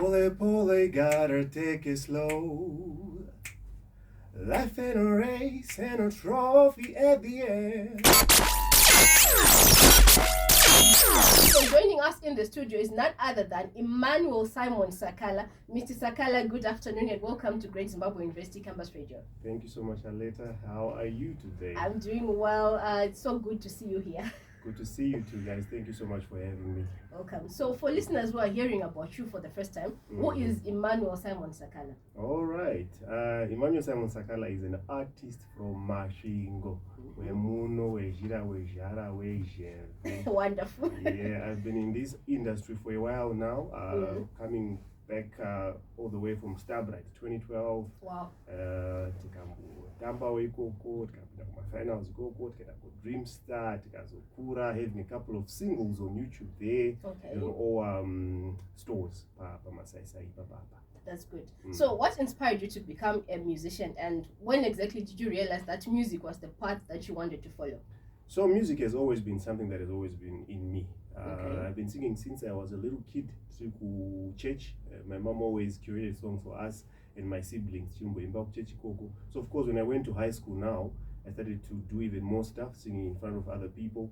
Pole pole, gotta take it slow. Life ain't a race and a trophy at the end. So joining us in the studio is none other than Emmanuel Simon Sakala. Mr. Sakala, good afternoon and welcome to Great Zimbabwe University Campus Radio. Thank you so much, Aleta. How are you today? I'm doing well. It's so good to see you here. Good to see you too, guys. Thank you so much for having me. Welcome. So for listeners who are hearing about you for the first time, who is Emmanuel Simon Sakala? All right. Emmanuel Simon Sakala is an artist from Mashingo. Wemuno, Wejira, Wejara, Wejere. Wonderful. Yeah, I've been in this industry for a while now, coming back all the way from Starbright 2012. Wow. Tamba ikoko tikapinda kuma-finals ikoko tikaenda ku-Dream Star tikazokura, having a couple of singles on YouTube there, or stores pamasaisai papapa. That's good. So what inspired you to become a musician, and when exactly did you realize that music was the path that you wanted to follow? So music has always been something that has always been in me. I've been singing since I was a little kid. To church, my mom always curated songs for us and my siblings. So of course, when I went to high school now, I started to do even more stuff, singing in front of other people.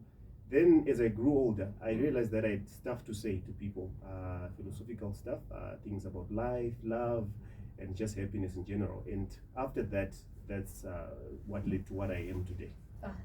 Then as I grew older, I realized that I had stuff to say to people, philosophical stuff, things about life, love, and just happiness in general. And after that, that's what led to what I am today.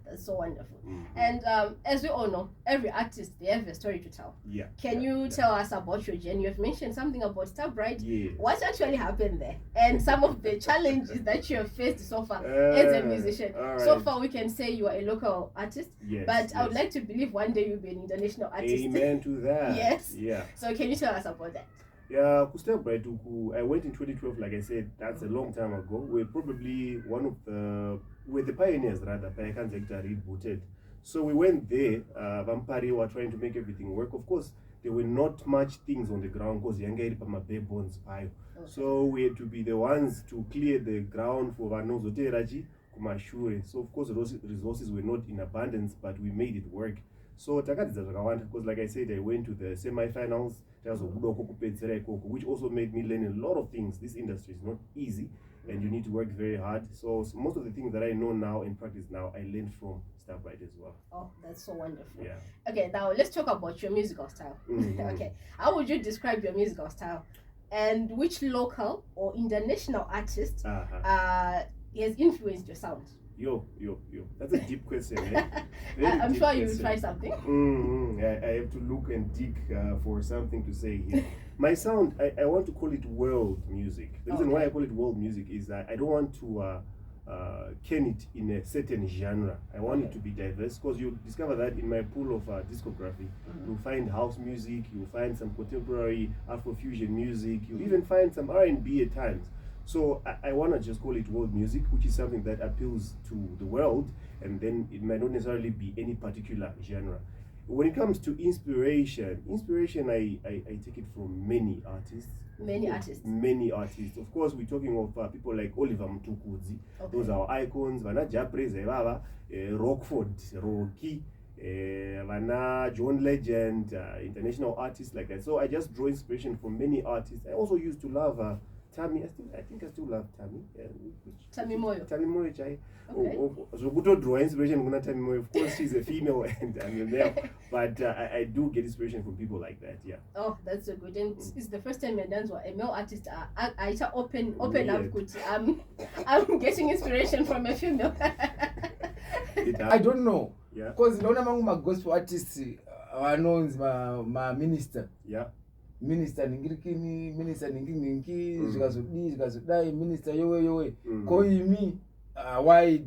That's so wonderful. And as we all know, every artist, they have a story to tell. Yeah. Can you tell us about your journey? You've mentioned something about Starbright. Yes. What actually happened there? And some of the challenges that you have faced so far as a musician. Right. So far, we can say you are a local artist. Yes, but I would like to believe one day you'll be an international artist. Amen to that. Yes. Yeah. So can you tell us about that? Yeah, Starbright, I went in 2012, like I said, that's a long time ago. We're probably we're the pioneers rather, rebooted. So we went there, Vampari were trying to make everything work. Of course, there were not much things on the ground because bare bones. So we had to be the ones to clear the ground for Vanozoteraji, Kumashure. So of course those resources were not in abundance, but we made it work. So because like I said, I went to the semi-finals, which also made me learn a lot of things. This industry is not easy and you need to work very hard. So most of the things that I know now and practice now, I learned from Starbright as well. Oh, that's so wonderful. Yeah. Okay, now let's talk about your musical style. Okay, how would you describe your musical style? And which local or international artist has influenced your sound? Yo. That's a deep question, eh? I'm sure you will try something. I have to look and dig for something to say here. My sound, I want to call it world music. The reason why I call it world music is that I don't want to can it in a certain genre. I want it to be diverse, because you'll discover that in my pool of discography, you'll find house music, you'll find some contemporary Afrofusion music, you'll even find some R&B at times. So I want to just call it world music, which is something that appeals to the world, and then it might not necessarily be any particular genre. When it comes to inspiration, I take it from many artists. Many artists. Of course, we're talking of people like Oliver Mtukudzi. Those are our icons. Vana Japreze Baba, Rockford, Rocky, Vana John Legend, international artists like that. So I just draw inspiration from many artists. I also used to love Tammy. I think I still love Tammy. Tammy Moyo chai. So good draw inspiration from Tammy Moyo. Of course, she's a female and I'm a male, but I do get inspiration from people like that. Yeah. Oh, that's so good. And it's the first time dance where a male artist I open up good. I'm getting inspiration from a female. I don't know. Yeah. Because my gospel artists are known as my minister. Yeah. Minister ningirikini, minister ningi, zikazodai, minister yowe. Koi me, why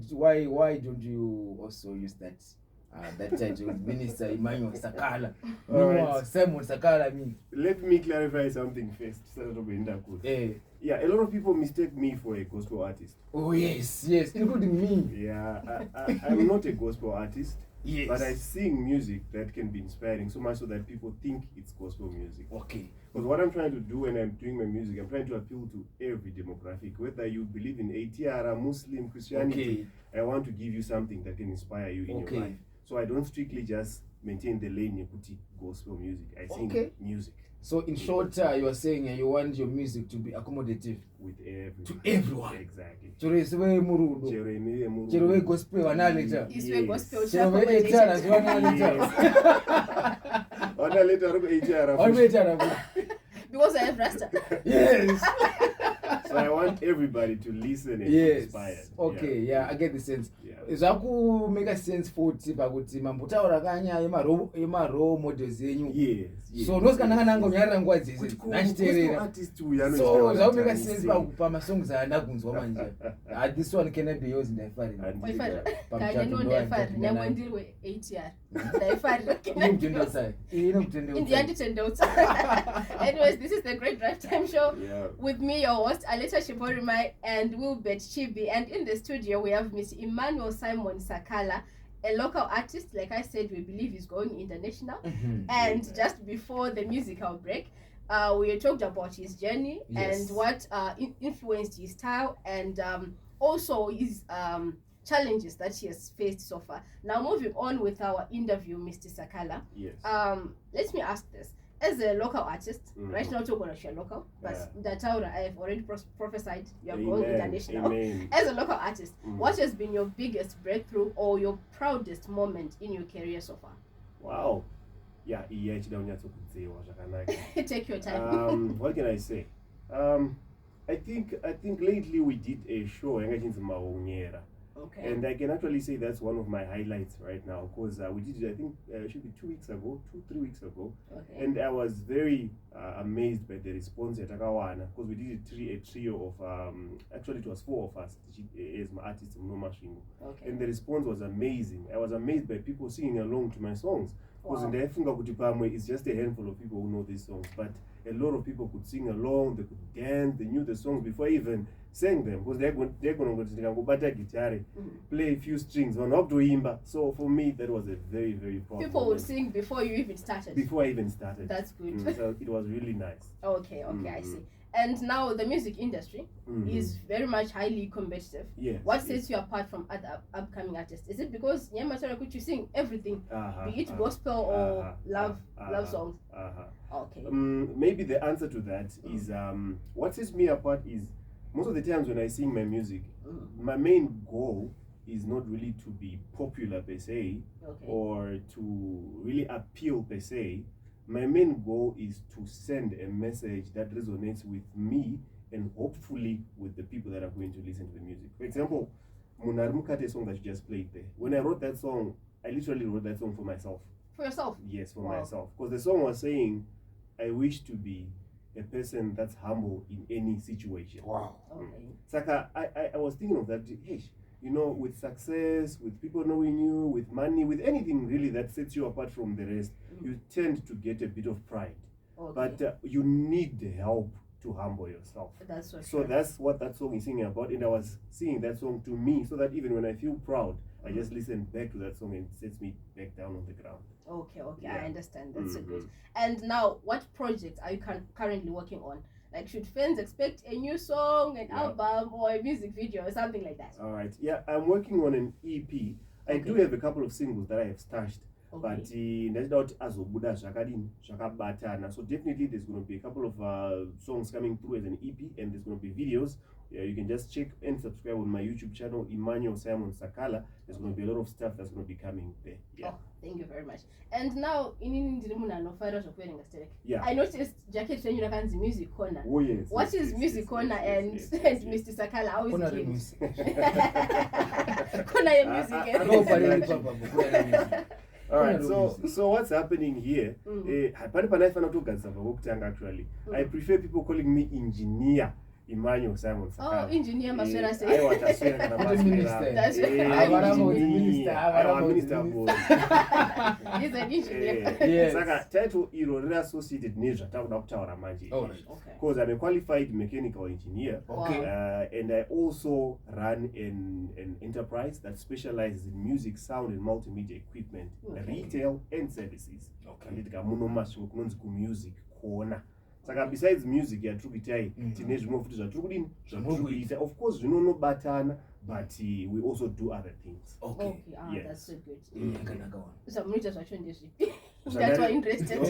don't you also use that title, Minister Emmanuel Sakala? Simon Sakala me. Let me clarify something first. Yeah, a lot of people mistake me for a gospel artist. Oh yes, including me. Yeah, I'm not a gospel artist. Yes. But I sing music that can be inspiring, so much so that people think it's gospel music. Okay. Because what I'm trying to do when I'm doing my music, I'm trying to appeal to every demographic. Whether you believe in ATR, Muslim, Christianity, I want to give you something that can inspire you in your life. So I don't strictly just maintain the lane yekuti gospel music. I sing music. So in short, you are saying you want your music to be accommodative with everyone. To everyone. Exactly. Choresiwe murudo. Cherewe gospel wanaleta. Iswe gospel cherewe etara wanaleta. Wanaleta ruko etara. Wanaleta. Because I have Rasta. Yes. So I want everybody to listen and be inspired. Okay, yeah, I get the sense. Yeah. Make a sense for pakuti mambutaura kanya ema role models yenyu. Yes. So nosika nanga nyara ngwa dzese nachiterera. Artist uya So that make a sense pakupa masongs andakunzwa manje. This one can be yours in the fire. Kanya no the fire. Nyamwendirwe 8 year. The fire. Inokutenda sai. Anyways, this is the Great Drive Time Show with me, your host, Aleta Shiborimai, and Wilbert Chibi. And in the studio, we have Mr. Emmanuel Simon Sakala, a local artist. Like I said, we believe he's going international. And just before the musical break, we talked about his journey and what influenced his style and also his challenges that he has faced so far. Now, moving on with our interview, Mr. Sakala. Yes. Let me ask this. As a local artist, right now you're going to share local, but Dataura, I have already prophesied you are going international. Amen. As a local artist, what has been your biggest breakthrough or your proudest moment in your career so far? Wow. Yeah, take your time. What can I say? I think lately we did a show Okay. And I can actually say that's one of my highlights right now because we did it, I think it should be 3 weeks ago. Okay. And I was very amazed by the response at Akawana because we did a trio of, actually it was 4 of us as my artists in Nomashingo. Okay. And the response was amazing. I was amazed by people singing along to my songs. Because in the Efunga Kutipamwe, it's just a handful of people who know these songs. But a lot of people could sing along, they could dance, they knew the songs before I even sang them. Because they're going to go bata guitar, play a few strings, so for me, that was a very, very powerful People would sing before you even started. Before I even started. That's good. So it was really nice. Okay, I see. And now the music industry is very much highly competitive. Yes. What sets you apart from other upcoming artists? Is it because could you sing everything, be it gospel or love songs? Okay. Maybe the answer to that is what sets me apart is most of the times when I sing my music, my main goal is not really to be popular per se or to really appeal per se. My main goal is to send a message that resonates with me and hopefully with the people that are going to listen to the music. For example, Munarmukate song that you just played there. When I wrote that song, I literally wrote that song for myself. For yourself? Yes, for myself. Because the song was saying, I wish to be a person that's humble in any situation. Wow. Okay. Saka, I was thinking of that, hey, you know, with success, with people knowing you, with money, with anything really that sets you apart from the rest, you tend to get a bit of pride. Okay. But you need the help to humble yourself. That's so that's what that song is singing about. And I was singing that song to me so that even when I feel proud, I just listen back to that song and it sets me back down on the ground. Okay, I understand. That's good. And now, what projects are you currently working on? Like, should fans expect a new song, an album, or a music video, or something like that? All right. Yeah, I'm working on an EP. I do have a couple of singles that I have stashed. But that's not as Buddha Shakabatana. So definitely there's going to be a couple of songs coming through as an EP, and there's going to be videos. Yeah, you can just check and subscribe on my YouTube channel, Emmanuel Simon Sakala. There's going to be a lot of stuff that's going to be coming there. Yeah. Oh, thank you very much. And now, yeah, I noticed Jacket when you can the music corner. Oh yes. What is music corner and Mr. Sakala? How is it? Corner music. All right, so what's happening here? Actually, I prefer people calling me engineer Emmanuel Simon Sakala. Oh, engineer Maswera say. That's right. He's an engineer. Yes. Saka title iro associated nezva takuda kutaura manje. Because I'm a qualified mechanical engineer. And I also run an enterprise that specializes in music, sound, and multimedia equipment, retail, and services. Music corner. Saka besides music ya trukitai teenage more futhi zvaturikudini zvaturikuita, of course zvinonobatana but we also do other things. Okay. Yes. That's so good. So That's why interested.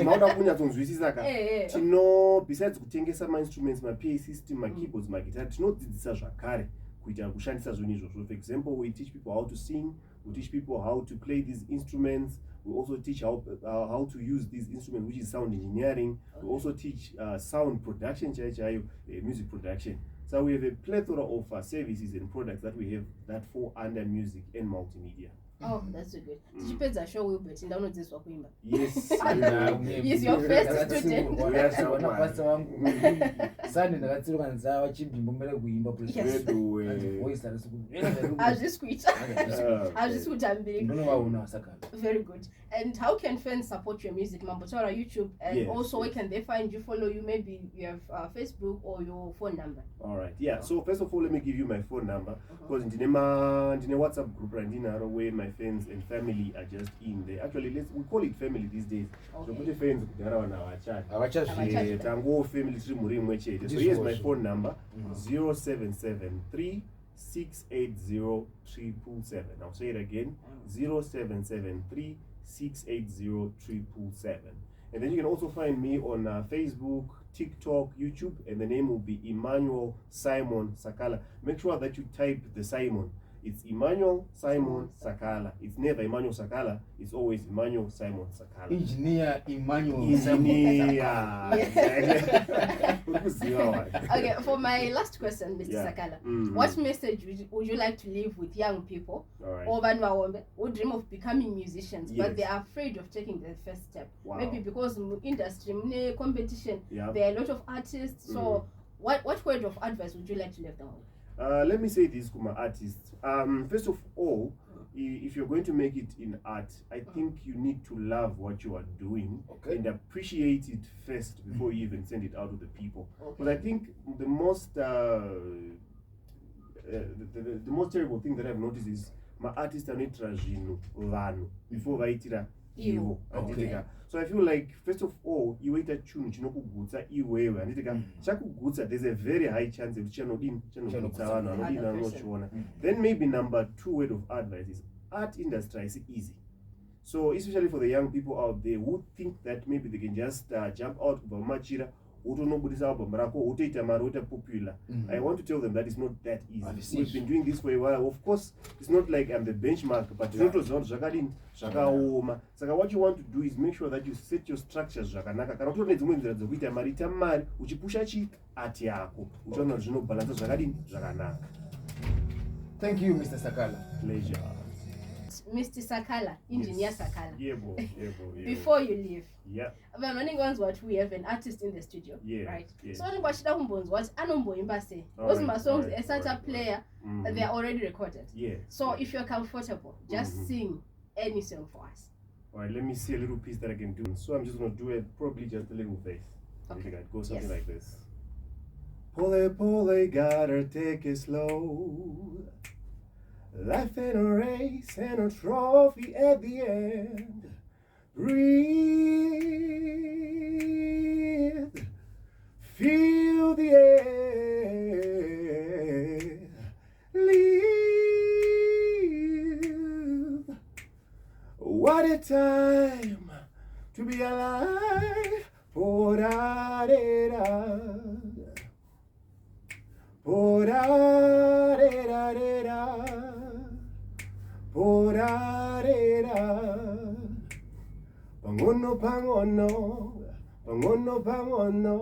Besides kutengesa ma-instruments, ma-PA system, ma-keyboards, ma-guitar, tinodzidzisa zvakare kuita kushandisa zvinhu izvozvo. For example, we teach people how to sing, we teach people how to play these instruments, we also teach how to use these instruments, which is sound engineering. We also teach sound production, music production. So we have a plethora of services and products that we have that fall under music and multimedia. Oh, that's so good. Tichipedza show will bet ndaunodzidziswa kuimba. Yes. He's your first student. Sani ndakatsiruka nzava chimbimbomere kuimba voice hazvisikuitambiri. Very good. And how can fans support your music? Mambotaura YouTube, and also where can they find you, follow you? Maybe you have Facebook or your phone number. All right. Yeah. So first of all, let me give you my phone number because in the WhatsApp group where my friends and family are just in there. Actually, we call it family these days. So put the friends together on our chat. Tango family. So here's my phone number: 0773 680 777. I'll say it again: 0773 680 777. And then you can also find me on Facebook, TikTok, YouTube, and the name will be Emmanuel Simon Sakala. Make sure that you type the Simon. It's Emmanuel Simon Sakala. It's never Emmanuel Sakala. It's always Emmanuel Simon Sakala. Engineer Emmanuel. Okay, for my last question, Mr. Sakala, what message would you like to leave with young people or who dream of becoming musicians, but they are afraid of taking the first step? Maybe because in industry, competition, there are a lot of artists. So what word of advice would you like to leave them with? Let me say this to my artists. First of all, if you're going to make it in art, I think you need to love what you are doing and appreciate it first before you even send it out to the people. But I think the most terrible thing that I've noticed is my artists are not trajino vanu before vaitira ivo. So I feel like first of all, you wait a tune chinokugutsa iwewe anditika chakugutsa, there's a very high chance that then maybe number 2 word of advice is art industry is easy. So especially for the young people out there who think that maybe they can just jump out of a machira, popular. I want to tell them that it's not that easy. We've been doing this for a while. Of course, it's not like I'm the benchmark, but so what you want to do is make sure that you set your structures. Thank you, Mr. Sakala. Pleasure. Mr. Sakala, Engineer Sakala. Before you leave, I'm running ones what we have an artist in the studio, right? So what Anombo say? Those my songs, a startup player, they are already recorded. So if you're comfortable, just sing any song for us. All right, let me see a little piece that I can do. So I'm just gonna do it, probably just a little bass. Okay, it goes something like this. Pole, pole, gotta take it slow. Life ain't a race and a trophy at the end. Breathe, feel the air, live. What a time to be alive. Po-da-de-da, po-da-de-da-de-da. Pangono, pangono, pangono, pangono,